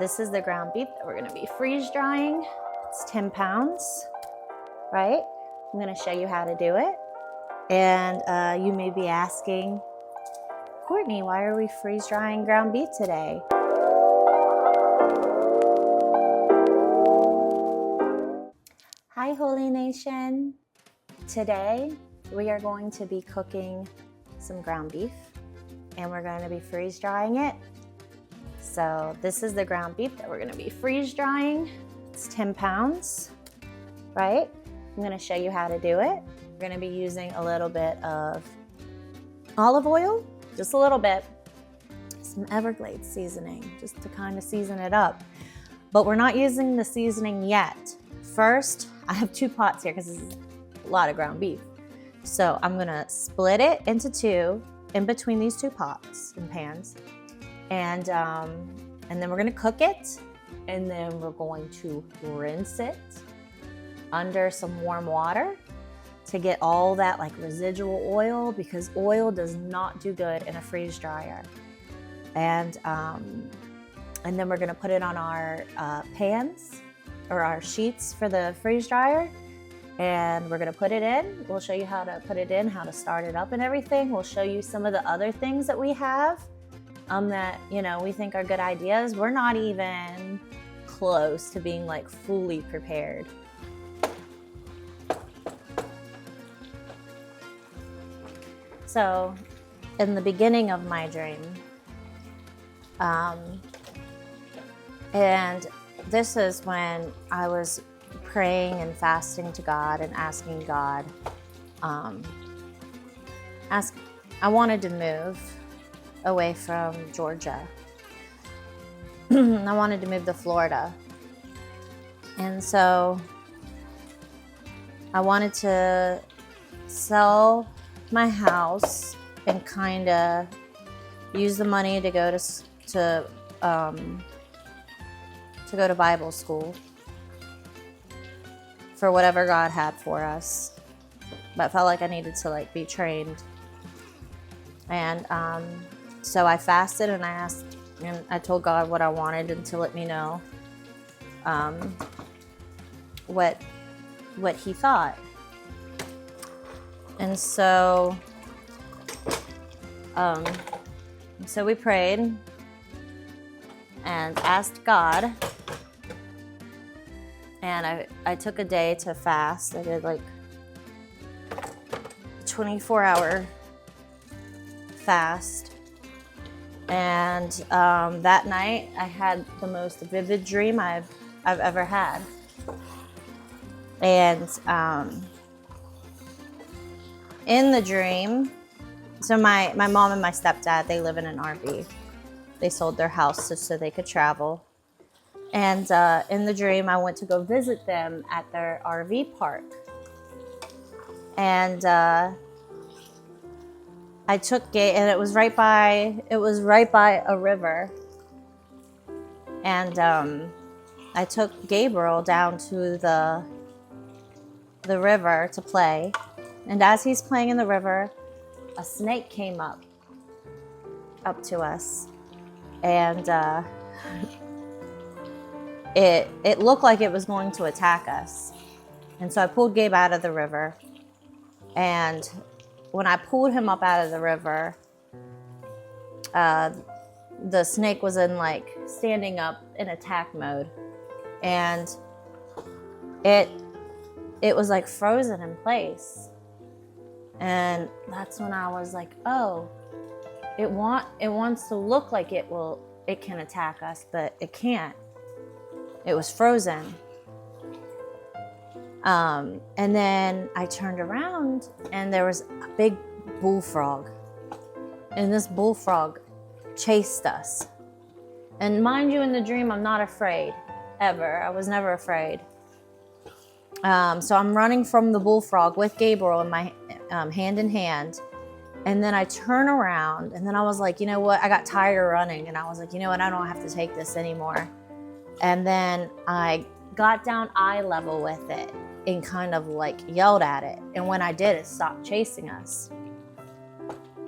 This is the ground beef that we're gonna be freeze drying. It's 10 pounds, right? I'm gonna show you how to do it. And you may be asking, Courtney, why are we freeze drying ground beef today? Hi, Holy Nation. Today, we are going to be cooking some ground beef and we're going to be freeze drying it. So this is the ground beef that we're going to be freeze drying. It's 10 pounds, right? I'm going to show you how to do it. We're going to be using a little bit of olive oil, just a little bit, some Everglades seasoning, just to kind of season it up. But we're not using the seasoning yet. First, I have 2 pots here because this is a lot of ground beef. So I'm going to split it into 2 in between these 2 pots and pans. And then we're going to cook it, and then we're going to rinse it under some warm water to get all that like residual oil, because oil does not do good in a freeze dryer. And then we're going to put it on our pans or our sheets for the freeze dryer, and we're going to put it in. We'll show you how to put it in, how to start it up and everything. We'll show you some of the other things that we have that, you know, we think are good ideas. We're not even close to being like fully prepared. So in the beginning of my dream, and this is when I was praying and fasting to God and asking God, I wanted to move away from Georgia. I wanted to move to Florida. And so I wanted to sell my house and kind of use the money to go to Bible school for whatever God had for us. But I felt like I needed to like be trained. And so I fasted and I asked, and I told God what I wanted and to let me know what He thought. And so we prayed and asked God, and I took a day to fast. I did like 24-hour fast, and that night I had the most vivid dream I've ever had. And in the dream, so my mom and my stepdad, they live in an RV. They sold their house just so they could travel. And in the dream, I went to go visit them at their RV park. And I took and it was right by a river. And I took Gabriel down to the river to play. And as he's playing in the river, a snake came up to us. And it looked like it was going to attack us. And so I pulled Gabe out of the river. And when I pulled him up out of the river, the snake was in like standing up in attack mode. And it was like frozen in place. And that's when I was like, oh, it wants to look like it can attack us, but it can't. It was frozen. And then I turned around and there was a big bullfrog. And this bullfrog chased us. And mind you, in the dream, I'm not afraid, ever. I was never afraid. So I'm running from the bullfrog with Gabriel in my hand in hand. And then I turn around and then I was like, you know what? I got tired of running. And I was like, you know what? I don't have to take this anymore. And then I got down eye level with it and kind of like yelled at it. And when I did, it stopped chasing us.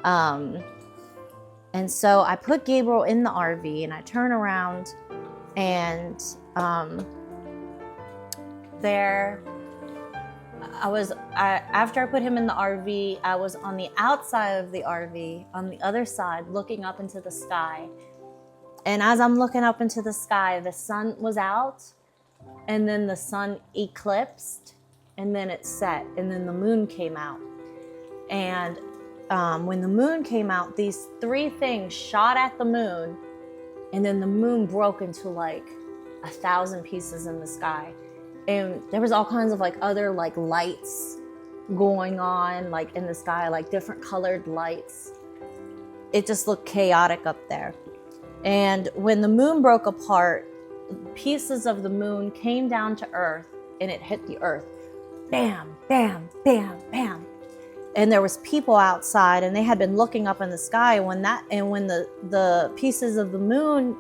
And so I put Gabriel in the RV and I turn around And there after I put him in the RV, I was on the outside of the RV, on the other side, looking up into the sky. And as I'm looking up into the sky, the sun was out, and then the sun eclipsed, and then it set, and then the moon came out. And when the moon came out, these three things shot at the moon, and then the moon broke into like 1,000 pieces in the sky. And there was all kinds of like other like lights going on like in the sky, like different colored lights. It just looked chaotic up there. And when the moon broke apart, pieces of the moon came down to earth, and it hit the earth. Bam, bam, bam, bam. And there was people outside, and they had been looking up in the sky when the pieces of the moon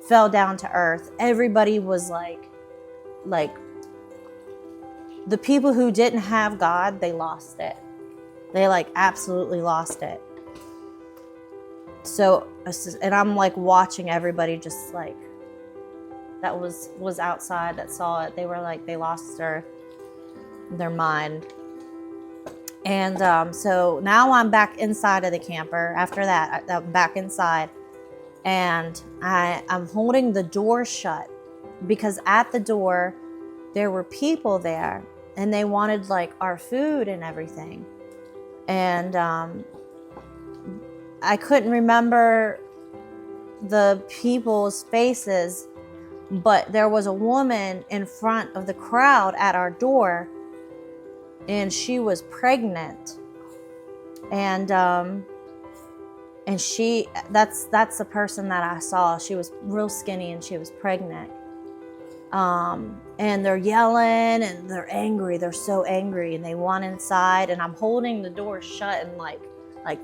fell down to earth, everybody was like the people who didn't have God, they lost it. They like absolutely lost it. So, and I'm like watching everybody just like, that was outside that saw it. They were like, they lost their mind. And so now I'm back inside of the camper. After that, I'm back inside, and I'm holding the door shut, because at the door there were people there, and they wanted like our food and everything. And I couldn't remember the people's faces, but there was a woman in front of the crowd at our door, and she was pregnant. And she, that's the person that I saw. She was real skinny, and she was pregnant. And they're yelling, and they're angry. They're so angry, and they want inside, and I'm holding the door shut and like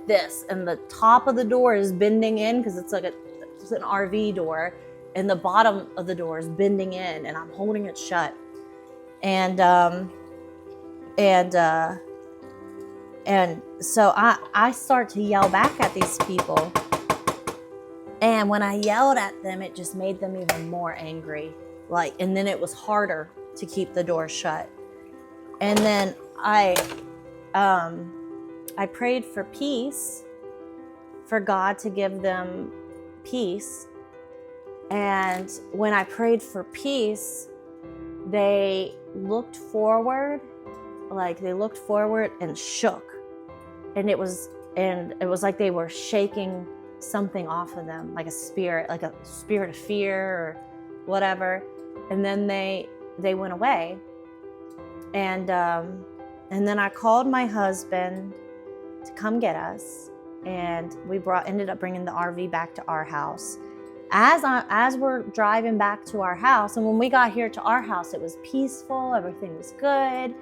this, and the top of the door is bending in, because it's like it's an RV door, and the bottom of the door is bending in, and I'm holding it shut. And so I start to yell back at these people. And when I yelled at them, it just made them even more angry. And then it was harder to keep the door shut. And then I prayed for peace, for God to give them peace. And when I prayed for peace, they looked forward, and shook. And it was like they were shaking something off of them, like a spirit of fear or whatever. And then they went away. And then I called my husband to come get us, and we ended up bringing the RV back to our house. As we're driving back to our house, and when we got here to our house, it was peaceful, everything was good.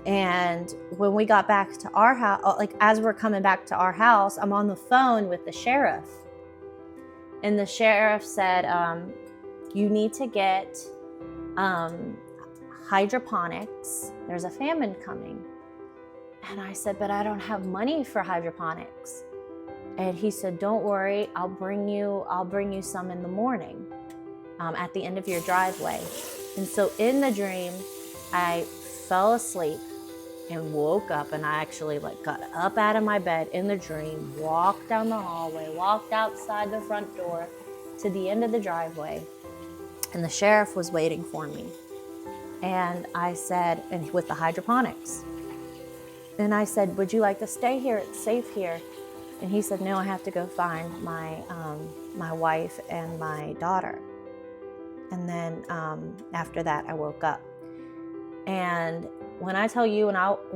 And when we got back to our house, as we're coming back to our house, I'm on the phone with the sheriff. And the sheriff said, you need to get hydroponics. There's a famine coming. And I said, but I don't have money for hydroponics. And he said, don't worry, I'll bring you some in the morning, at the end of your driveway. And so in the dream, I fell asleep and woke up, and I actually got up out of my bed in the dream, walked down the hallway, walked outside the front door to the end of the driveway, and the sheriff was waiting for me. And I said, and with the hydroponics, and I said, would you like to stay here? It's safe here. And he said, no, I have to go find my wife and my daughter. And then after that, I woke up. And when I tell you, when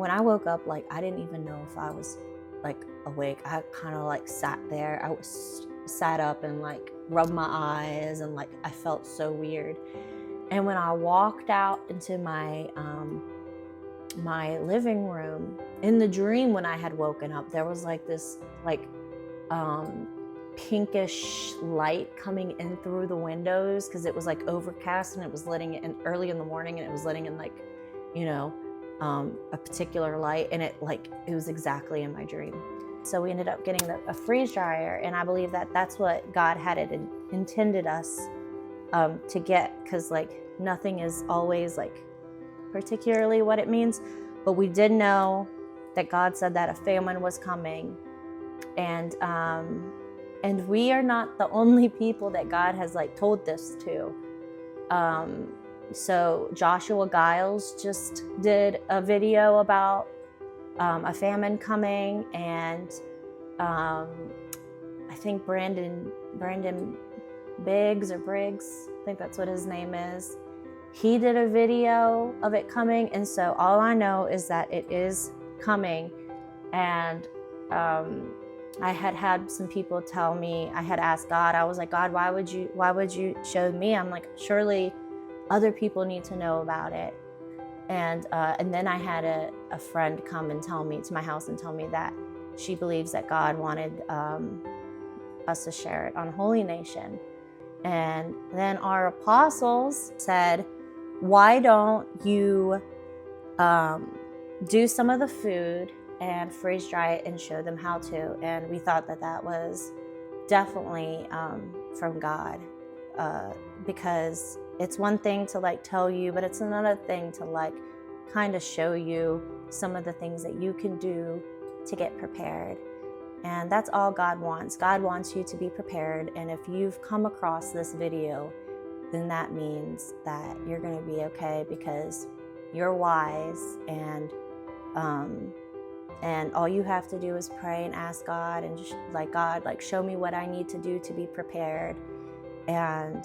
I woke up, I didn't even know if I was awake. I kind of sat there. I was sat up and rubbed my eyes, and I felt so weird. And when I walked out into my my living room, in the dream when I had woken up, there was this pinkish light coming in through the windows, because it was overcast, and it was letting it in early in the morning, and it was letting in a particular light, and it was exactly in my dream. So we ended up getting a freeze dryer, and I believe that that's what God had intended us to get, because like nothing is always like particularly what it means, but we did know that God said that a famine was coming, and we are not the only people that God has like told this to. So Joshua Giles just did a video about a famine coming, and I think Brandon Briggs, I think that's what his name is. He did a video of it coming, and so all I know is that it is coming. And I had some people tell me, I had asked God, I was like, God, why would you show me? I'm like, surely other people need to know about it. And then I had a friend come and tell me to my house and tell me that she believes that God wanted us to share it on Holy Nation. And then our apostles said, why don't you do some of the food and freeze dry it and show them how to? And we thought that that was definitely from God, because it's one thing to like tell you, but it's another thing to like kind of show you some of the things that you can do to get prepared. And that's all God wants. God wants you to be prepared. And if you've come across this video, then that means that you're going to be okay, because you're wise, and all you have to do is pray and ask God, and just like, God, like, show me what I need to do to be prepared. And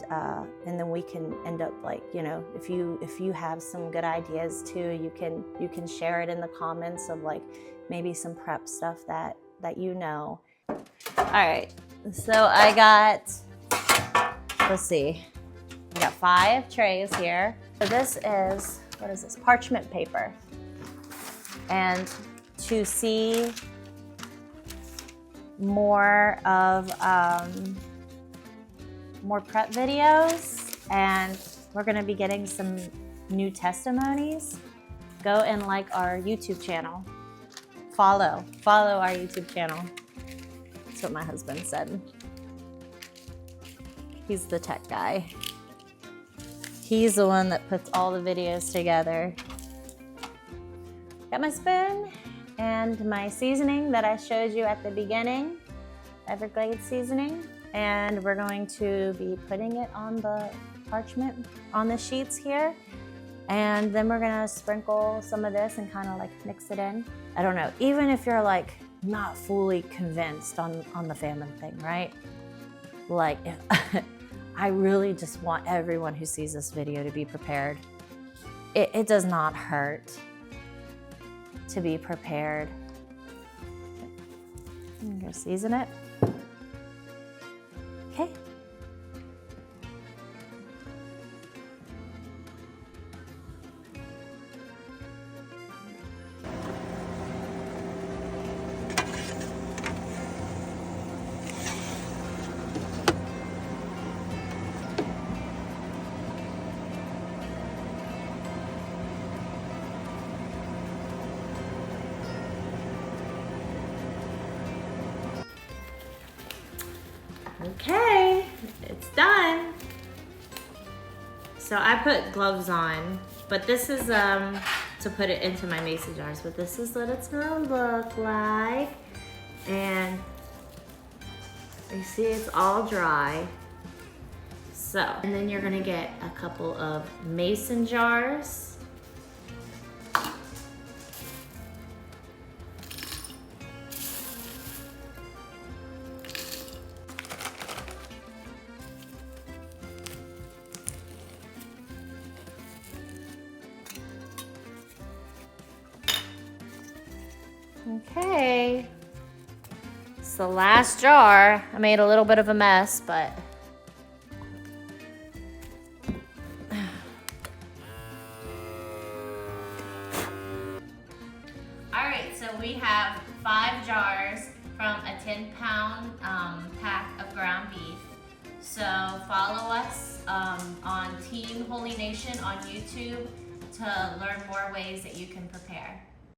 then we can end up like, you know, if you have some good ideas too, you can share it in the comments of like maybe some prep stuff that you know. All right, so I got, let's see, I got 5 trays here. So this is, what is this? Parchment paper. And to see more of more prep videos, and we're gonna be getting some new testimonies, go and like our YouTube channel. Follow our YouTube channel. That's what my husband said. He's the tech guy. He's the one that puts all the videos together. Got my spoon and my seasoning that I showed you at the beginning, Everglades seasoning. And we're going to be putting it on the parchment, on the sheets here. And then we're gonna sprinkle some of this and kind of like mix it in. I don't know, even if you're like not fully convinced on the famine thing, right? Like, I really just want everyone who sees this video to be prepared. It does not hurt to be prepared. I'm gonna season it. Okay. Okay, it's done. So I put gloves on, but this is to put it into my mason jars, but this is what it's gonna look like. And you see it's all dry. So, and then you're gonna get a couple of mason jars. Okay, it's the last jar. I made a little bit of a mess, but all right, so we have 5 jars from a 10-pound pack of ground beef. So follow us on Team Holy Nation on YouTube to learn more ways that you can prepare.